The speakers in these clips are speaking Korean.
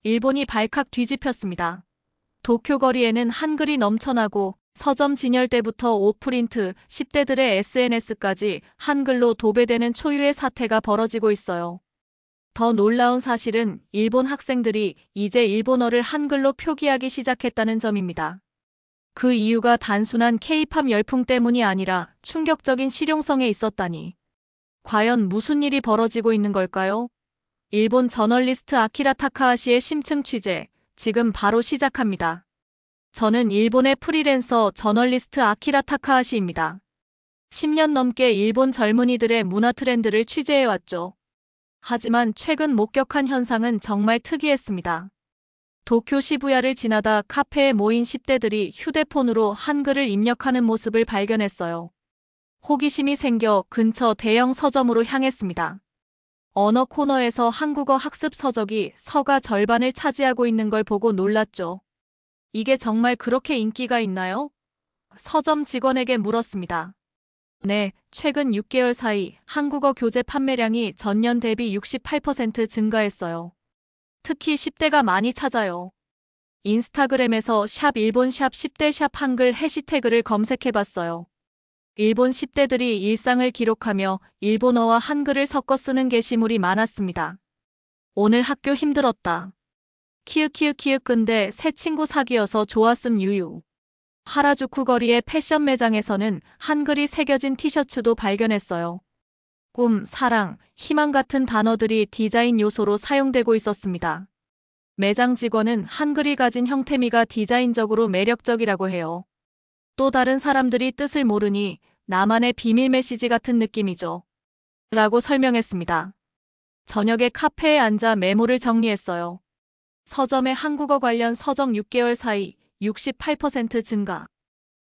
일본이 발칵 뒤집혔습니다. 도쿄 거리에는 한글이 넘쳐나고 서점 진열대부터 오프린트, 10대들의 SNS까지 한글로 도배되는 초유의 사태가 벌어지고 있어요. 더 놀라운 사실은 일본 학생들이 이제 일본어를 한글로 표기하기 시작했다는 점입니다. 그 이유가 단순한 K-팝 열풍 때문이 아니라 충격적인 실용성에 있었다니. 과연 무슨 일이 벌어지고 있는 걸까요? 일본 저널리스트 아키라 타카하시의 심층 취재, 지금 바로 시작합니다. 저는 일본의 프리랜서 저널리스트 아키라 타카하시입니다. 10년 넘게 일본 젊은이들의 문화 트렌드를 취재해왔죠. 하지만 최근 목격한 현상은 정말 특이했습니다. 도쿄 시부야를 지나다 카페에 모인 10대들이 휴대폰으로 한글을 입력하는 모습을 발견했어요. 호기심이 생겨 근처 대형 서점으로 향했습니다. 언어 코너에서 한국어 학습 서적이 서가 절반을 차지하고 있는 걸 보고 놀랐죠. 이게 정말 그렇게 인기가 있나요? 서점 직원에게 물었습니다. 네, 최근 6개월 사이 한국어 교재 판매량이 전년 대비 68% 증가했어요. 특히 10대가 많이 찾아요. 인스타그램에서 샵 일본 샵 10대 샵 한글 해시태그를 검색해봤어요. 일본 10대들이 일상을 기록하며 일본어와 한글을 섞어 쓰는 게시물이 많았습니다. 오늘 학교 힘들었다. 키읔키읔키읔 근데 새 친구 사귀어서 좋았음 유유. 하라주쿠 거리의 패션 매장에서는 한글이 새겨진 티셔츠도 발견했어요. 꿈, 사랑, 희망 같은 단어들이 디자인 요소로 사용되고 있었습니다. 매장 직원은 한글이 가진 형태미가 디자인적으로 매력적이라고 해요. 또 다른 사람들이 뜻을 모르니 나만의 비밀 메시지 같은 느낌이죠. 라고 설명했습니다. 저녁에 카페에 앉아 메모를 정리했어요. 서점의 한국어 관련 서적 6개월 사이 68% 증가.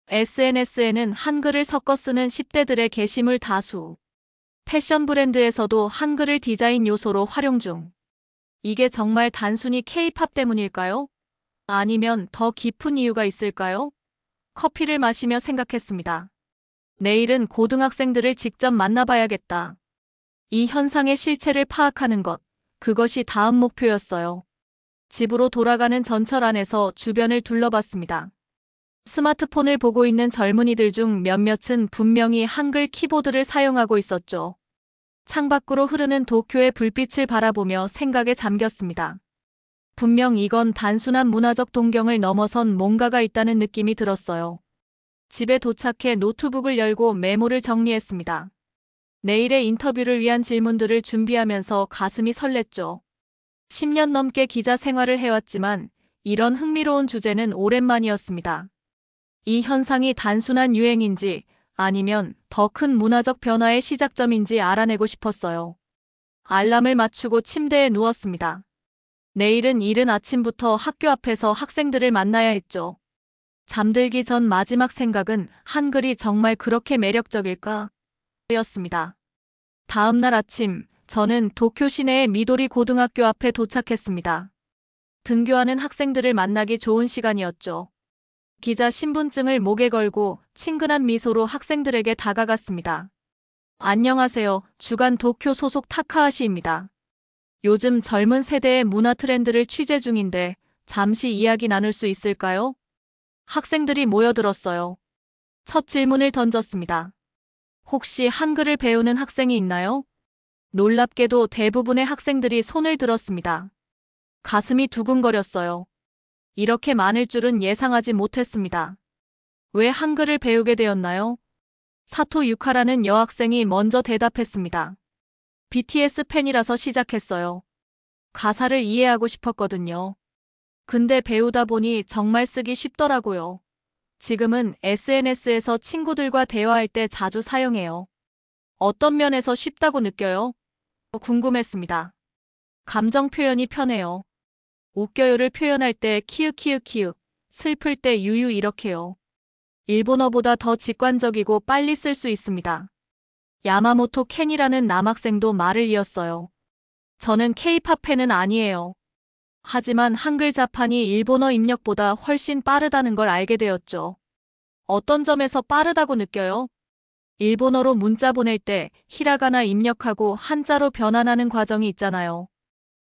SNS에는 한글을 섞어 쓰는 10대들의 게시물 다수. 패션 브랜드에서도 한글을 디자인 요소로 활용 중. 이게 정말 단순히 K-팝 때문일까요? 아니면 더 깊은 이유가 있을까요? 커피를 마시며 생각했습니다. 내일은 고등학생들을 직접 만나봐야겠다. 이 현상의 실체를 파악하는 것, 그것이 다음 목표였어요. 집으로 돌아가는 전철 안에서 주변을 둘러봤습니다. 스마트폰을 보고 있는 젊은이들 중 몇몇은 분명히 한글 키보드를 사용하고 있었죠. 창밖으로 흐르는 도쿄의 불빛을 바라보며 생각에 잠겼습니다. 분명 이건 단순한 문화적 동경을 넘어선 뭔가가 있다는 느낌이 들었어요. 집에 도착해 노트북을 열고 메모를 정리했습니다. 내일의 인터뷰를 위한 질문들을 준비하면서 가슴이 설렜죠. 10년 넘게 기자 생활을 해왔지만 이런 흥미로운 주제는 오랜만이었습니다. 이 현상이 단순한 유행인지 아니면 더 큰 문화적 변화의 시작점인지 알아내고 싶었어요. 알람을 맞추고 침대에 누웠습니다. 내일은 이른 아침부터 학교 앞에서 학생들을 만나야 했죠. 잠들기 전 마지막 생각은 한글이 정말 그렇게 매력적일까? 였습니다. 다음 날 아침, 저는 도쿄 시내의 미도리 고등학교 앞에 도착했습니다. 등교하는 학생들을 만나기 좋은 시간이었죠. 기자 신분증을 목에 걸고 친근한 미소로 학생들에게 다가갔습니다. 안녕하세요. 주간 도쿄 소속 타카하시입니다. 요즘 젊은 세대의 문화 트렌드를 취재 중인데 잠시 이야기 나눌 수 있을까요? 학생들이 모여들었어요. 첫 질문을 던졌습니다. 혹시 한글을 배우는 학생이 있나요? 놀랍게도 대부분의 학생들이 손을 들었습니다. 가슴이 두근거렸어요. 이렇게 많을 줄은 예상하지 못했습니다. 왜 한글을 배우게 되었나요? 사토 유카라는 여학생이 먼저 대답했습니다. BTS 팬이라서 시작했어요. 가사를 이해하고 싶었거든요. 근데 배우다 보니 정말 쓰기 쉽더라고요. 지금은 SNS에서 친구들과 대화할 때 자주 사용해요. 어떤 면에서 쉽다고 느껴요? 궁금했습니다. 감정 표현이 편해요. 웃겨요를 표현할 때 키읔키읔키읔, 슬플 때 유유 이렇게요. 일본어보다 더 직관적이고 빨리 쓸 수 있습니다. 야마모토 켄이라는 남학생도 말을 이었어요. 저는 K-팝 팬은 아니에요. 하지만 한글 자판이 일본어 입력보다 훨씬 빠르다는 걸 알게 되었죠. 어떤 점에서 빠르다고 느껴요? 일본어로 문자 보낼 때 히라가나 입력하고 한자로 변환하는 과정이 있잖아요.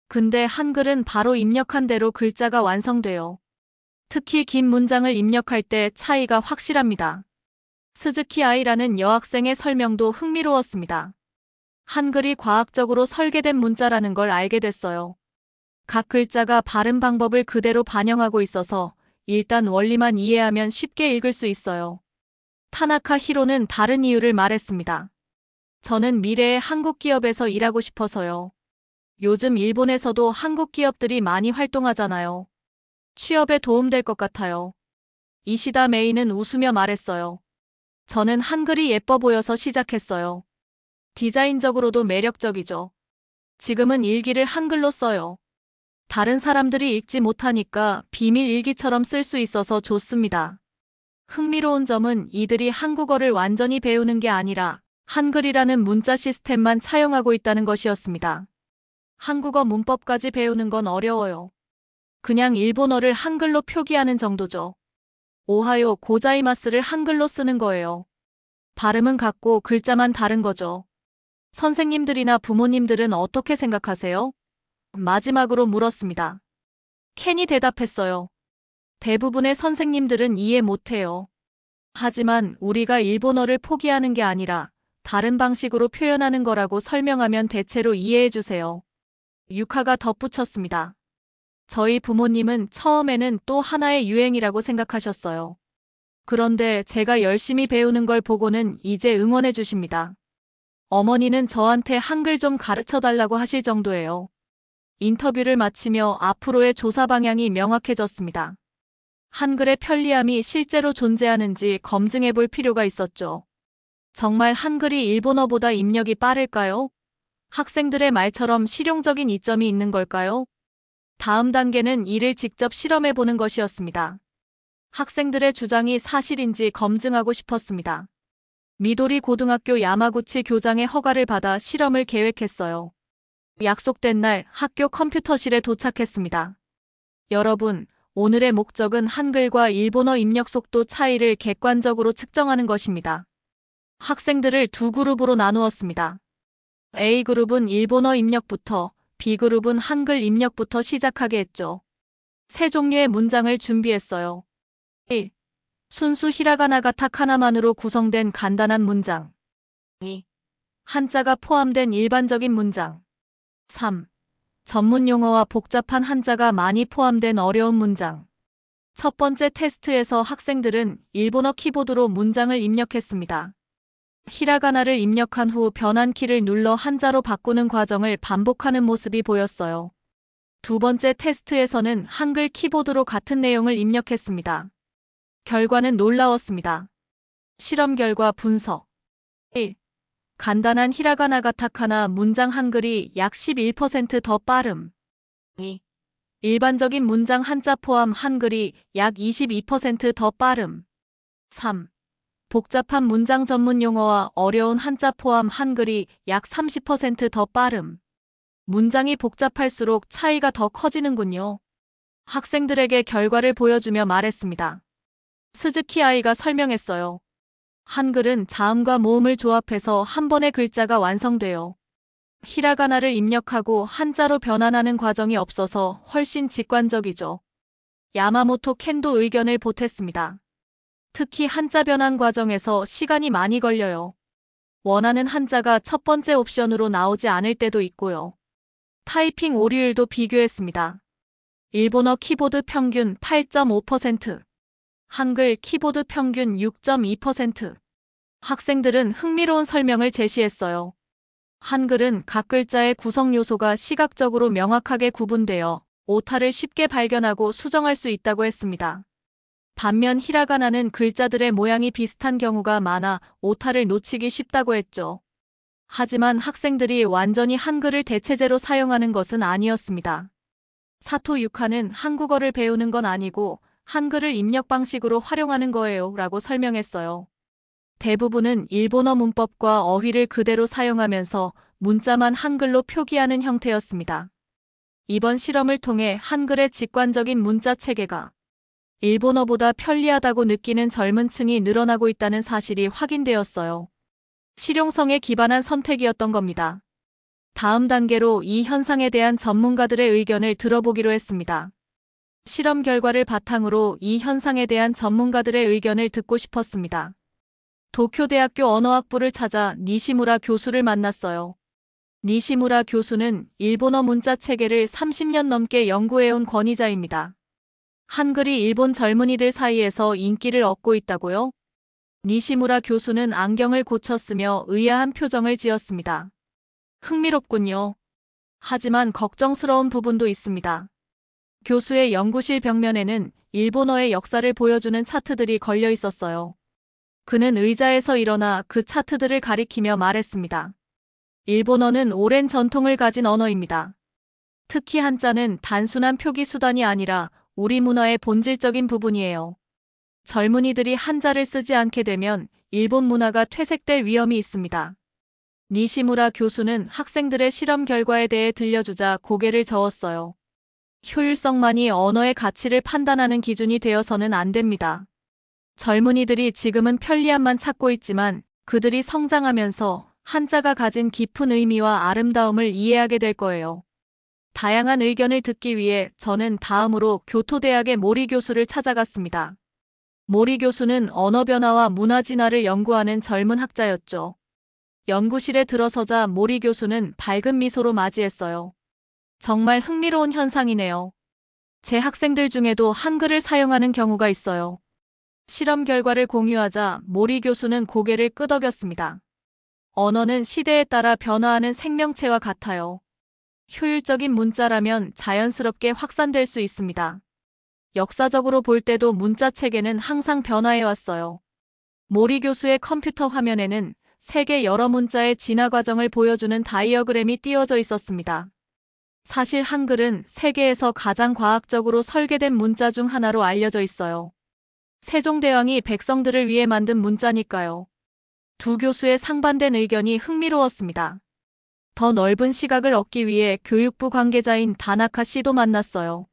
근데 한글은 바로 입력한 대로 글자가 완성돼요. 특히 긴 문장을 입력할 때 차이가 확실합니다. 스즈키 아이라는 여학생의 설명도 흥미로웠습니다. 한글이 과학적으로 설계된 문자라는 걸 알게 됐어요. 각 글자가 발음 방법을 그대로 반영하고 있어서 일단 원리만 이해하면 쉽게 읽을 수 있어요. 타나카 히로는 다른 이유를 말했습니다. 저는 미래의 한국 기업에서 일하고 싶어서요. 요즘 일본에서도 한국 기업들이 많이 활동하잖아요. 취업에 도움될 것 같아요. 이시다 메이는 웃으며 말했어요. 저는 한글이 예뻐 보여서 시작했어요. 디자인적으로도 매력적이죠. 지금은 일기를 한글로 써요. 다른 사람들이 읽지 못하니까 비밀 일기처럼 쓸 수 있어서 좋습니다. 흥미로운 점은 이들이 한국어를 완전히 배우는 게 아니라 한글이라는 문자 시스템만 차용하고 있다는 것이었습니다. 한국어 문법까지 배우는 건 어려워요. 그냥 일본어를 한글로 표기하는 정도죠. 오하요 고자이마스를 한글로 쓰는 거예요. 발음은 같고 글자만 다른 거죠. 선생님들이나 부모님들은 어떻게 생각하세요? 마지막으로 물었습니다. 켄이 대답했어요. 대부분의 선생님들은 이해 못해요. 하지만 우리가 일본어를 포기하는 게 아니라 다른 방식으로 표현하는 거라고 설명하면 대체로 이해해 주세요. 유카가 덧붙였습니다. 저희 부모님은 처음에는 또 하나의 유행이라고 생각하셨어요. 그런데 제가 열심히 배우는 걸 보고는 이제 응원해 주십니다. 어머니는 저한테 한글 좀 가르쳐 달라고 하실 정도예요. 인터뷰를 마치며 앞으로의 조사 방향이 명확해졌습니다. 한글의 편리함이 실제로 존재하는지 검증해 볼 필요가 있었죠. 정말 한글이 일본어보다 입력이 빠를까요? 학생들의 말처럼 실용적인 이점이 있는 걸까요? 다음 단계는 이를 직접 실험해 보는 것이었습니다. 학생들의 주장이 사실인지 검증하고 싶었습니다. 미도리 고등학교 야마구치 교장의 허가를 받아 실험을 계획했어요. 약속된 날 학교 컴퓨터실에 도착했습니다. 여러분, 오늘의 목적은 한글과 일본어 입력 속도 차이를 객관적으로 측정하는 것입니다. 학생들을 두 그룹으로 나누었습니다. A그룹은 일본어 입력부터, B그룹은 한글 입력부터 시작하게 했죠. 세 종류의 문장을 준비했어요. 1. 순수 히라가나 가타카나만으로 구성된 간단한 문장. 2. 한자가 포함된 일반적인 문장. 3. 전문 용어와 복잡한 한자가 많이 포함된 어려운 문장. 첫 번째 테스트에서 학생들은 일본어 키보드로 문장을 입력했습니다. 히라가나를 입력한 후 변환키를 눌러 한자로 바꾸는 과정을 반복하는 모습이 보였어요. 두 번째 테스트에서는 한글 키보드로 같은 내용을 입력했습니다. 결과는 놀라웠습니다. 실험 결과 분석. 1. 간단한 히라가나 가타카나 문장 한글이 약 11% 더 빠름. 2. 일반적인 문장 한자 포함 한글이 약 22% 더 빠름. 3. 복잡한 문장 전문 용어와 어려운 한자 포함 한글이 약 30% 더 빠름. 문장이 복잡할수록 차이가 더 커지는군요. 학생들에게 결과를 보여주며 말했습니다. 스즈키 아이가 설명했어요. 한글은 자음과 모음을 조합해서 한 번의 글자가 완성돼요. 히라가나를 입력하고 한자로 변환하는 과정이 없어서 훨씬 직관적이죠. 야마모토 켄도 의견을 보탰습니다. 특히 한자 변환 과정에서 시간이 많이 걸려요. 원하는 한자가 첫 번째 옵션으로 나오지 않을 때도 있고요. 타이핑 오류율도 비교했습니다. 일본어 키보드 평균 8.5%, 한글 키보드 평균 6.2%. 학생들은 흥미로운 설명을 제시했어요. 한글은 각 글자의 구성 요소가 시각적으로 명확하게 구분되어 오타를 쉽게 발견하고 수정할 수 있다고 했습니다. 반면 히라가나는 글자들의 모양이 비슷한 경우가 많아 오타를 놓치기 쉽다고 했죠. 하지만 학생들이 완전히 한글을 대체제로 사용하는 것은 아니었습니다. 사토 유카는 한국어를 배우는 건 아니고 한글을 입력 방식으로 활용하는 거예요 라고 설명했어요. 대부분은 일본어 문법과 어휘를 그대로 사용하면서 문자만 한글로 표기하는 형태였습니다. 이번 실험을 통해 한글의 직관적인 문자 체계가 일본어보다 편리하다고 느끼는 젊은 층이 늘어나고 있다는 사실이 확인되었어요. 실용성에 기반한 선택이었던 겁니다. 다음 단계로 이 현상에 대한 전문가들의 의견을 들어보기로 했습니다. 실험 결과를 바탕으로 이 현상에 대한 전문가들의 의견을 듣고 싶었습니다. 도쿄대학교 언어학부를 찾아 니시무라 교수를 만났어요. 니시무라 교수는 일본어 문자 체계를 30년 넘게 연구해온 권위자입니다. 한글이 일본 젊은이들 사이에서 인기를 얻고 있다고요? 니시무라 교수는 안경을 고쳤으며 의아한 표정을 지었습니다. 흥미롭군요. 하지만 걱정스러운 부분도 있습니다. 교수의 연구실 벽면에는 일본어의 역사를 보여주는 차트들이 걸려 있었어요. 그는 의자에서 일어나 그 차트들을 가리키며 말했습니다. 일본어는 오랜 전통을 가진 언어입니다. 특히 한자는 단순한 표기 수단이 아니라 우리 문화의 본질적인 부분이에요. 젊은이들이 한자를 쓰지 않게 되면 일본 문화가 퇴색될 위험이 있습니다. 니시무라 교수는 학생들의 실험 결과에 대해 들려주자 고개를 저었어요. 효율성만이 언어의 가치를 판단하는 기준이 되어서는 안 됩니다. 젊은이들이 지금은 편리함만 찾고 있지만 그들이 성장하면서 한자가 가진 깊은 의미와 아름다움을 이해하게 될 거예요. 다양한 의견을 듣기 위해 저는 다음으로 교토대학의 모리 교수를 찾아갔습니다. 모리 교수는 언어 변화와 문화 진화를 연구하는 젊은 학자였죠. 연구실에 들어서자 모리 교수는 밝은 미소로 맞이했어요. 정말 흥미로운 현상이네요. 제 학생들 중에도 한글을 사용하는 경우가 있어요. 실험 결과를 공유하자 모리 교수는 고개를 끄덕였습니다. 언어는 시대에 따라 변화하는 생명체와 같아요. 효율적인 문자라면 자연스럽게 확산될 수 있습니다. 역사적으로 볼 때도 문자 체계는 항상 변화해왔어요. 모리 교수의 컴퓨터 화면에는 세계 여러 문자의 진화 과정을 보여주는 다이어그램이 띄워져 있었습니다. 사실 한글은 세계에서 가장 과학적으로 설계된 문자 중 하나로 알려져 있어요. 세종대왕이 백성들을 위해 만든 문자니까요. 두 교수의 상반된 의견이 흥미로웠습니다. 더 넓은 시각을 얻기 위해 교육부 관계자인 다나카 씨도 만났어요.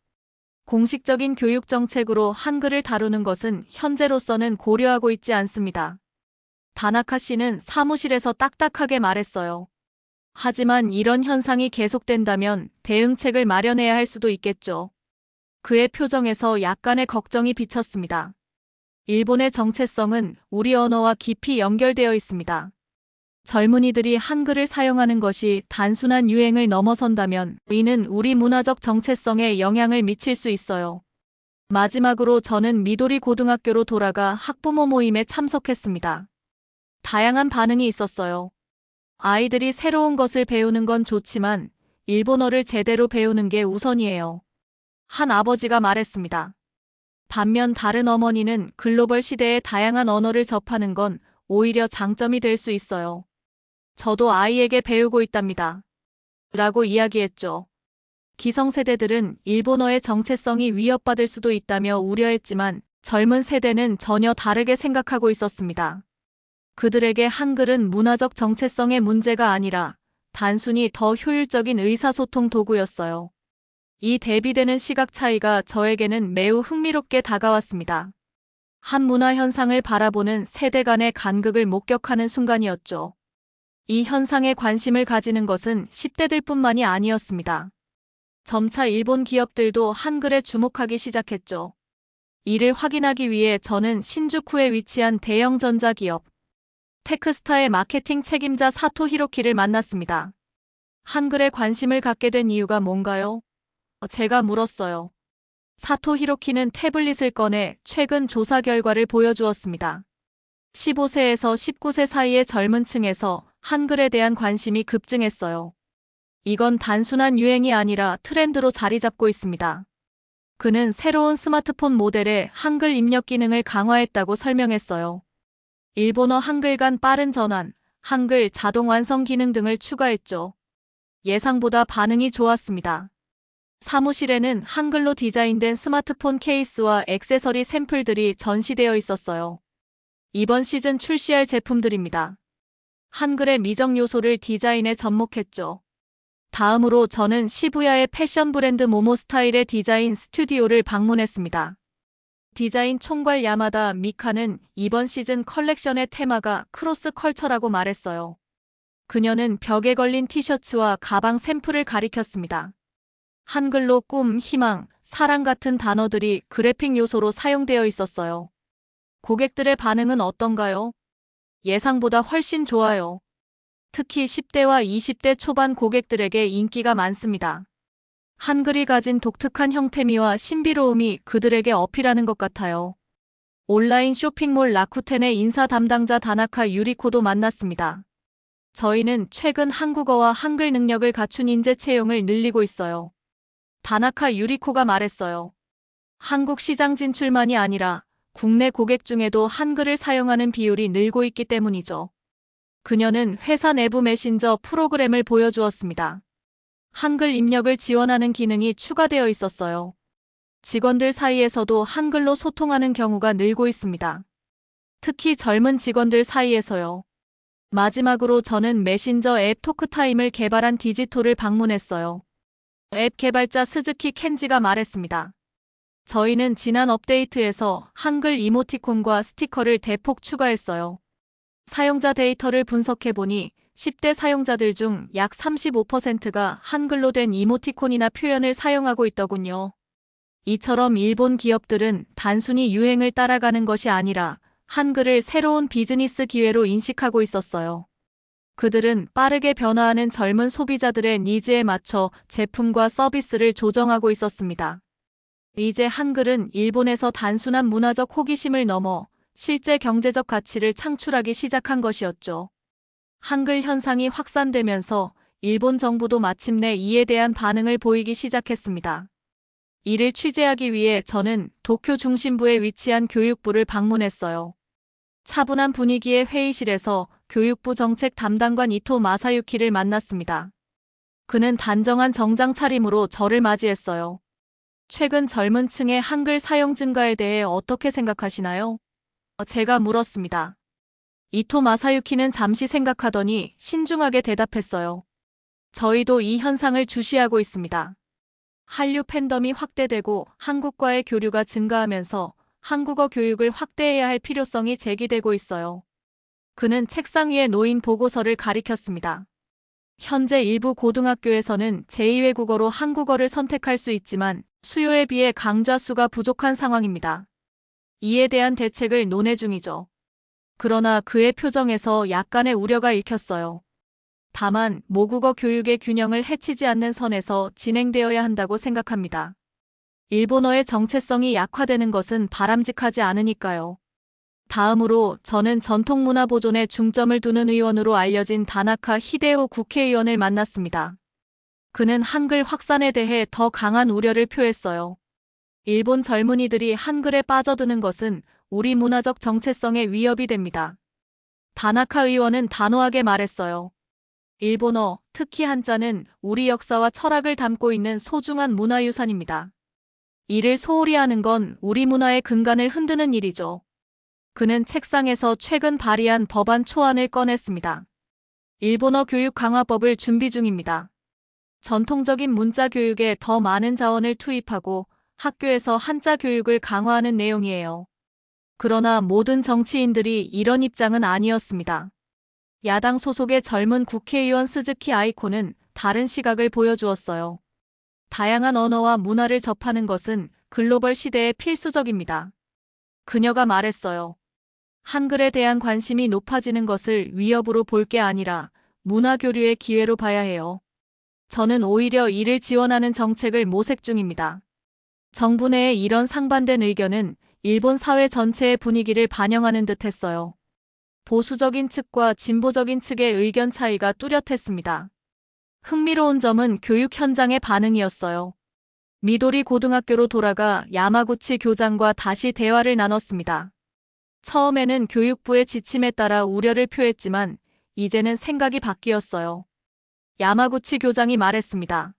공식적인 교육 정책으로 한글을 다루는 것은 현재로서는 고려하고 있지 않습니다. 다나카 씨는 사무실에서 딱딱하게 말했어요. 하지만 이런 현상이 계속된다면 대응책을 마련해야 할 수도 있겠죠. 그의 표정에서 약간의 걱정이 비쳤습니다. 일본의 정체성은 우리 언어와 깊이 연결되어 있습니다. 젊은이들이 한글을 사용하는 것이 단순한 유행을 넘어선다면 이는 우리 문화적 정체성에 영향을 미칠 수 있어요. 마지막으로 저는 미도리 고등학교로 돌아가 학부모 모임에 참석했습니다. 다양한 반응이 있었어요. 아이들이 새로운 것을 배우는 건 좋지만 일본어를 제대로 배우는 게 우선이에요. 한 아버지가 말했습니다. 반면 다른 어머니는 글로벌 시대의 다양한 언어를 접하는 건 오히려 장점이 될 수 있어요. 저도 아이에게 배우고 있답니다. 라고 이야기했죠. 기성세대들은 일본어의 정체성이 위협받을 수도 있다며 우려했지만 젊은 세대는 전혀 다르게 생각하고 있었습니다. 그들에게 한글은 문화적 정체성의 문제가 아니라 단순히 더 효율적인 의사소통 도구였어요. 이 대비되는 시각 차이가 저에게는 매우 흥미롭게 다가왔습니다. 한 문화 현상을 바라보는 세대 간의 간극을 목격하는 순간이었죠. 이 현상에 관심을 가지는 것은 10대들뿐만이 아니었습니다. 점차 일본 기업들도 한글에 주목하기 시작했죠. 이를 확인하기 위해 저는 신주쿠에 위치한 대형 전자기업 테크스타의 마케팅 책임자 사토 히로키를 만났습니다. 한글에 관심을 갖게 된 이유가 뭔가요? 제가 물었어요. 사토 히로키는 태블릿을 꺼내 최근 조사 결과를 보여주었습니다. 15세에서 19세 사이의 젊은 층에서 한글에 대한 관심이 급증했어요. 이건 단순한 유행이 아니라 트렌드로 자리 잡고 있습니다. 그는 새로운 스마트폰 모델에 한글 입력 기능을 강화했다고 설명했어요. 일본어 한글 간 빠른 전환, 한글 자동 완성 기능 등을 추가했죠. 예상보다 반응이 좋았습니다. 사무실에는 한글로 디자인된 스마트폰 케이스와 액세서리 샘플들이 전시되어 있었어요. 이번 시즌 출시할 제품들입니다. 한글의 미적 요소를 디자인에 접목했죠. 다음으로 저는 시부야의 패션 브랜드 모모스타일의 디자인 스튜디오를 방문했습니다. 디자인 총괄 야마다 미카는 이번 시즌 컬렉션의 테마가 크로스 컬처라고 말했어요. 그녀는 벽에 걸린 티셔츠와 가방 샘플을 가리켰습니다. 한글로 꿈, 희망, 사랑 같은 단어들이 그래픽 요소로 사용되어 있었어요. 고객들의 반응은 어떤가요? 예상보다 훨씬 좋아요. 특히 10대와 20대 초반 고객들에게 인기가 많습니다. 한글이 가진 독특한 형태미와 신비로움이 그들에게 어필하는 것 같아요. 온라인 쇼핑몰 라쿠텐의 인사 담당자 다나카 유리코도 만났습니다. 저희는 최근 한국어와 한글 능력을 갖춘 인재 채용을 늘리고 있어요. 다나카 유리코가 말했어요. 한국 시장 진출만이 아니라 국내 고객 중에도 한글을 사용하는 비율이 늘고 있기 때문이죠. 그녀는 회사 내부 메신저 프로그램을 보여주었습니다. 한글 입력을 지원하는 기능이 추가되어 있었어요. 직원들 사이에서도 한글로 소통하는 경우가 늘고 있습니다. 특히 젊은 직원들 사이에서요. 마지막으로 저는 메신저 앱 토크타임을 개발한 디지톨을 방문했어요. 앱 개발자 스즈키 켄지가 말했습니다. 저희는 지난 업데이트에서 한글 이모티콘과 스티커를 대폭 추가했어요. 사용자 데이터를 분석해보니 10대 사용자들 중 약 35%가 한글로 된 이모티콘이나 표현을 사용하고 있더군요. 이처럼 일본 기업들은 단순히 유행을 따라가는 것이 아니라 한글을 새로운 비즈니스 기회로 인식하고 있었어요. 그들은 빠르게 변화하는 젊은 소비자들의 니즈에 맞춰 제품과 서비스를 조정하고 있었습니다. 이제 한글은 일본에서 단순한 문화적 호기심을 넘어 실제 경제적 가치를 창출하기 시작한 것이었죠. 한글 현상이 확산되면서 일본 정부도 마침내 이에 대한 반응을 보이기 시작했습니다. 이를 취재하기 위해 저는 도쿄 중심부에 위치한 교육부를 방문했어요. 차분한 분위기의 회의실에서 교육부 정책 담당관 이토 마사유키를 만났습니다. 그는 단정한 정장 차림으로 저를 맞이했어요. 최근 젊은 층의 한글 사용 증가에 대해 어떻게 생각하시나요? 제가 물었습니다. 이토 마사유키는 잠시 생각하더니 신중하게 대답했어요. 저희도 이 현상을 주시하고 있습니다. 한류 팬덤이 확대되고 한국과의 교류가 증가하면서 한국어 교육을 확대해야 할 필요성이 제기되고 있어요. 그는 책상 위에 놓인 보고서를 가리켰습니다. 현재 일부 고등학교에서는 제2외국어로 한국어를 선택할 수 있지만 수요에 비해 강좌 수가 부족한 상황입니다. 이에 대한 대책을 논의 중이죠. 그러나 그의 표정에서 약간의 우려가 읽혔어요. 다만 모국어 교육의 균형을 해치지 않는 선에서 진행되어야 한다고 생각합니다. 일본어의 정체성이 약화되는 것은 바람직하지 않으니까요. 다음으로 저는 전통문화 보존에 중점을 두는 의원으로 알려진 다나카 히데오 국회의원을 만났습니다. 그는 한글 확산에 대해 더 강한 우려를 표했어요. 일본 젊은이들이 한글에 빠져드는 것은 우리 문화적 정체성에 위협이 됩니다. 다나카 의원은 단호하게 말했어요. 일본어, 특히 한자는 우리 역사와 철학을 담고 있는 소중한 문화유산입니다. 이를 소홀히 하는 건 우리 문화의 근간을 흔드는 일이죠. 그는 책상에서 최근 발의한 법안 초안을 꺼냈습니다. 일본어 교육 강화법을 준비 중입니다. 전통적인 문자 교육에 더 많은 자원을 투입하고 학교에서 한자 교육을 강화하는 내용이에요. 그러나 모든 정치인들이 이런 입장은 아니었습니다. 야당 소속의 젊은 국회의원 스즈키 아이코는 다른 시각을 보여주었어요. 다양한 언어와 문화를 접하는 것은 글로벌 시대에 필수적입니다. 그녀가 말했어요. 한글에 대한 관심이 높아지는 것을 위협으로 볼 게 아니라 문화 교류의 기회로 봐야 해요. 저는 오히려 이를 지원하는 정책을 모색 중입니다. 정부 내의 이런 상반된 의견은 일본 사회 전체의 분위기를 반영하는 듯했어요. 보수적인 측과 진보적인 측의 의견 차이가 뚜렷했습니다. 흥미로운 점은 교육 현장의 반응이었어요. 미도리 고등학교로 돌아가 야마구치 교장과 다시 대화를 나눴습니다. 처음에는 교육부의 지침에 따라 우려를 표했지만 이제는 생각이 바뀌었어요. 야마구치 교장이 말했습니다.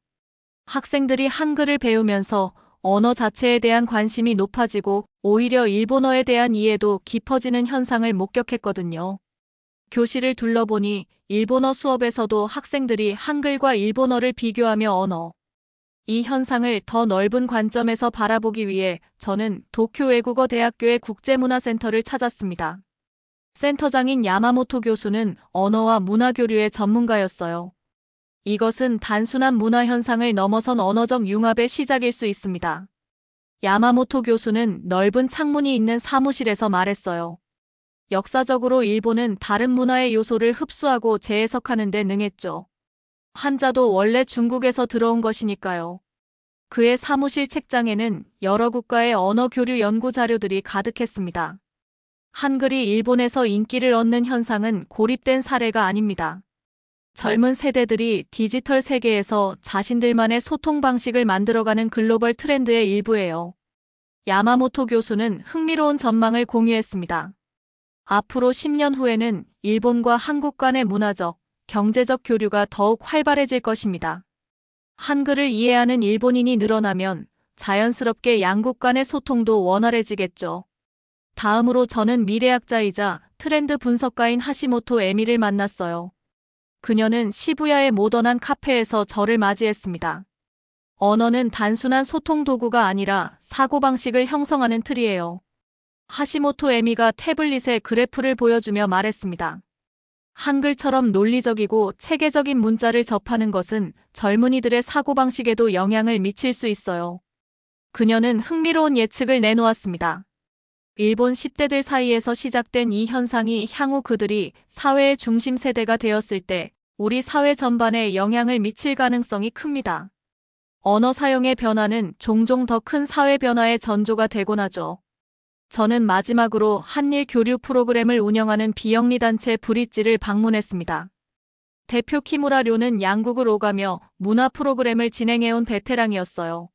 학생들이 한글을 배우면서 언어 자체에 대한 관심이 높아지고 오히려 일본어에 대한 이해도 깊어지는 현상을 목격했거든요. 교실을 둘러보니 일본어 수업에서도 학생들이 한글과 일본어를 비교하며 언어. 이 현상을 더 넓은 관점에서 바라보기 위해 저는 도쿄 외국어 대학교의 국제문화센터를 찾았습니다. 센터장인 야마모토 교수는 언어와 문화 교류의 전문가였어요. 이것은 단순한 문화 현상을 넘어선 언어적 융합의 시작일 수 있습니다. 야마모토 교수는 넓은 창문이 있는 사무실에서 말했어요. 역사적으로 일본은 다른 문화의 요소를 흡수하고 재해석하는 데 능했죠. 한자도 원래 중국에서 들어온 것이니까요. 그의 사무실 책장에는 여러 국가의 언어 교류 연구 자료들이 가득했습니다. 한글이 일본에서 인기를 얻는 현상은 고립된 사례가 아닙니다. 젊은 세대들이 디지털 세계에서 자신들만의 소통 방식을 만들어가는 글로벌 트렌드의 일부예요. 야마모토 교수는 흥미로운 전망을 공유했습니다. 앞으로 10년 후에는 일본과 한국 간의 문화적, 경제적 교류가 더욱 활발해질 것입니다. 한글을 이해하는 일본인이 늘어나면 자연스럽게 양국 간의 소통도 원활해지겠죠. 다음으로 저는 미래학자이자 트렌드 분석가인 하시모토 에미를 만났어요. 그녀는 시부야의 모던한 카페에서 저를 맞이했습니다. 언어는 단순한 소통 도구가 아니라 사고방식을 형성하는 틀이에요. 하시모토 에미가 태블릿에 그래프를 보여주며 말했습니다. 한글처럼 논리적이고 체계적인 문자를 접하는 것은 젊은이들의 사고방식에도 영향을 미칠 수 있어요. 그녀는 흥미로운 예측을 내놓았습니다. 일본 10대들 사이에서 시작된 이 현상이 향후 그들이 사회의 중심 세대가 되었을 때 우리 사회 전반에 영향을 미칠 가능성이 큽니다. 언어 사용의 변화는 종종 더 큰 사회 변화의 전조가 되곤 하죠. 저는 마지막으로 한일 교류 프로그램을 운영하는 비영리 단체 브릿지를 방문했습니다. 대표 키무라 료는 양국을 오가며 문화 프로그램을 진행해온 베테랑이었어요.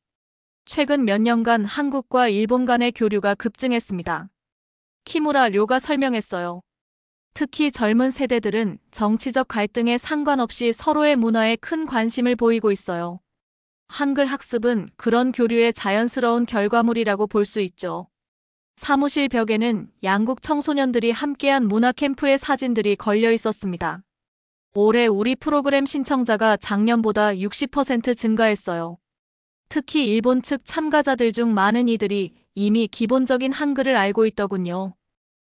최근 몇 년간 한국과 일본 간의 교류가 급증했습니다. 키무라 료가 설명했어요. 특히 젊은 세대들은 정치적 갈등에 상관없이 서로의 문화에 큰 관심을 보이고 있어요. 한글 학습은 그런 교류의 자연스러운 결과물이라고 볼 수 있죠. 사무실 벽에는 양국 청소년들이 함께한 문화 캠프의 사진들이 걸려 있었습니다. 올해 우리 프로그램 신청자가 작년보다 60% 증가했어요. 특히 일본 측 참가자들 중 많은 이들이 이미 기본적인 한글을 알고 있더군요.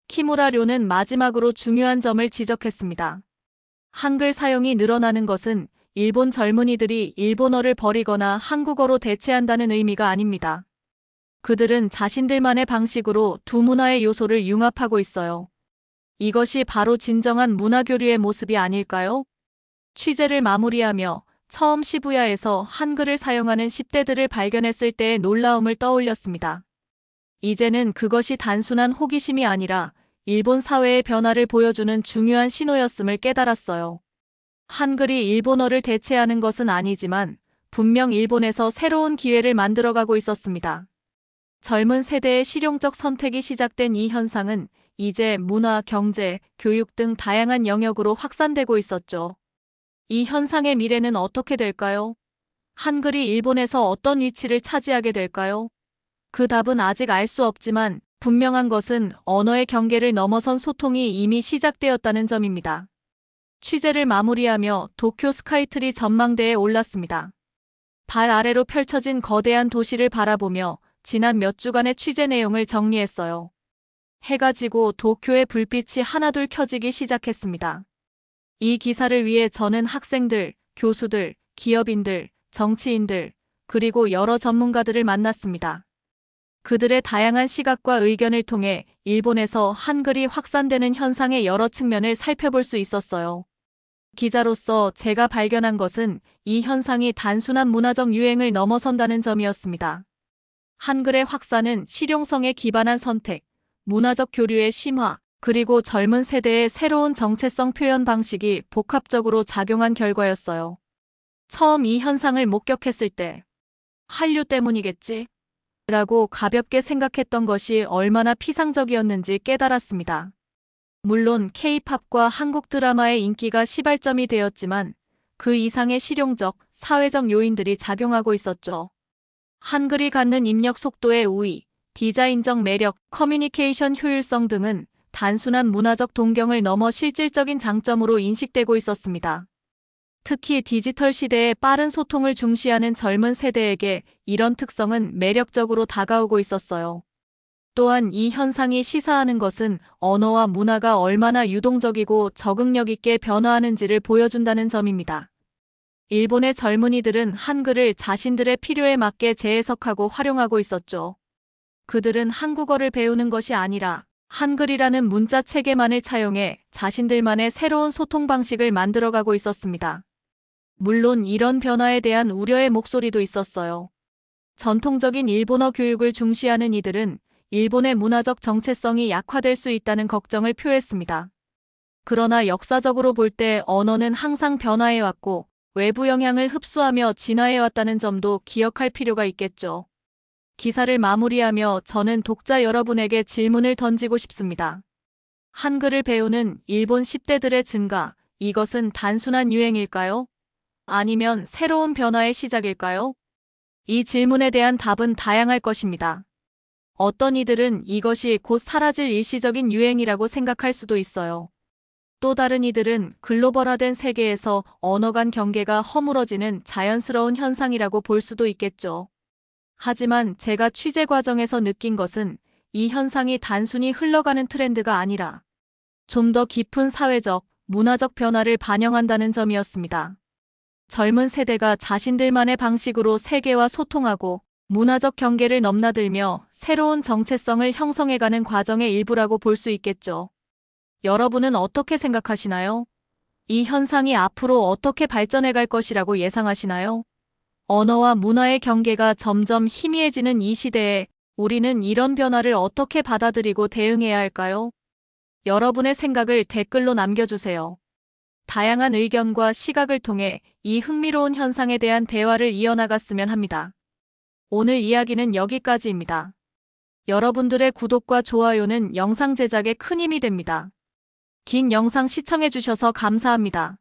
키무라 료는 마지막으로 중요한 점을 지적했습니다. 한글 사용이 늘어나는 것은 일본 젊은이들이 일본어를 버리거나 한국어로 대체한다는 의미가 아닙니다. 그들은 자신들만의 방식으로 두 문화의 요소를 융합하고 있어요. 이것이 바로 진정한 문화교류의 모습이 아닐까요? 취재를 마무리하며 처음 시부야에서 한글을 사용하는 10대들을 발견했을 때의 놀라움을 떠올렸습니다. 이제는 그것이 단순한 호기심이 아니라 일본 사회의 변화를 보여주는 중요한 신호였음을 깨달았어요. 한글이 일본어를 대체하는 것은 아니지만 분명 일본에서 새로운 기회를 만들어가고 있었습니다. 젊은 세대의 실용적 선택이 시작된 이 현상은 이제 문화, 경제, 교육 등 다양한 영역으로 확산되고 있었죠. 이 현상의 미래는 어떻게 될까요? 한글이 일본에서 어떤 위치를 차지하게 될까요? 그 답은 아직 알 수 없지만 분명한 것은 언어의 경계를 넘어선 소통이 이미 시작되었다는 점입니다. 취재를 마무리하며 도쿄 스카이트리 전망대에 올랐습니다. 발 아래로 펼쳐진 거대한 도시를 바라보며 지난 몇 주간의 취재 내용을 정리했어요. 해가 지고 도쿄의 불빛이 하나둘 켜지기 시작했습니다. 이 기사를 위해 저는 학생들, 교수들, 기업인들, 정치인들, 그리고 여러 전문가들을 만났습니다. 그들의 다양한 시각과 의견을 통해 일본에서 한글이 확산되는 현상의 여러 측면을 살펴볼 수 있었어요. 기자로서 제가 발견한 것은 이 현상이 단순한 문화적 유행을 넘어선다는 점이었습니다. 한글의 확산은 실용성에 기반한 선택, 문화적 교류의 심화, 그리고 젊은 세대의 새로운 정체성 표현 방식이 복합적으로 작용한 결과였어요. 처음 이 현상을 목격했을 때 한류 때문이겠지? 라고 가볍게 생각했던 것이 얼마나 피상적이었는지 깨달았습니다. 물론 K-팝과 한국 드라마의 인기가 시발점이 되었지만 그 이상의 실용적, 사회적 요인들이 작용하고 있었죠. 한글이 갖는 입력 속도의 우위, 디자인적 매력, 커뮤니케이션 효율성 등은 단순한 문화적 동경을 넘어 실질적인 장점으로 인식되고 있었습니다. 특히 디지털 시대의 빠른 소통을 중시하는 젊은 세대에게 이런 특성은 매력적으로 다가오고 있었어요. 또한 이 현상이 시사하는 것은 언어와 문화가 얼마나 유동적이고 적응력 있게 변화하는지를 보여준다는 점입니다. 일본의 젊은이들은 한글을 자신들의 필요에 맞게 재해석하고 활용하고 있었죠. 그들은 한국어를 배우는 것이 아니라 한글이라는 문자 체계만을 차용해 자신들만의 새로운 소통 방식을 만들어가고 있었습니다. 물론 이런 변화에 대한 우려의 목소리도 있었어요. 전통적인 일본어 교육을 중시하는 이들은 일본의 문화적 정체성이 약화될 수 있다는 걱정을 표했습니다. 그러나 역사적으로 볼 때 언어는 항상 변화해왔고 외부 영향을 흡수하며 진화해왔다는 점도 기억할 필요가 있겠죠. 기사를 마무리하며 저는 독자 여러분에게 질문을 던지고 싶습니다. 한글을 배우는 일본 10대들의 증가, 이것은 단순한 유행일까요? 아니면 새로운 변화의 시작일까요? 이 질문에 대한 답은 다양할 것입니다. 어떤 이들은 이것이 곧 사라질 일시적인 유행이라고 생각할 수도 있어요. 또 다른 이들은 글로벌화된 세계에서 언어 간 경계가 허물어지는 자연스러운 현상이라고 볼 수도 있겠죠. 하지만 제가 취재 과정에서 느낀 것은 이 현상이 단순히 흘러가는 트렌드가 아니라 좀 더 깊은 사회적, 문화적 변화를 반영한다는 점이었습니다. 젊은 세대가 자신들만의 방식으로 세계와 소통하고 문화적 경계를 넘나들며 새로운 정체성을 형성해가는 과정의 일부라고 볼 수 있겠죠. 여러분은 어떻게 생각하시나요? 이 현상이 앞으로 어떻게 발전해 갈 것이라고 예상하시나요? 언어와 문화의 경계가 점점 희미해지는 이 시대에 우리는 이런 변화를 어떻게 받아들이고 대응해야 할까요? 여러분의 생각을 댓글로 남겨주세요. 다양한 의견과 시각을 통해 이 흥미로운 현상에 대한 대화를 이어나갔으면 합니다. 오늘 이야기는 여기까지입니다. 여러분들의 구독과 좋아요는 영상 제작에 큰 힘이 됩니다. 긴 영상 시청해주셔서 감사합니다.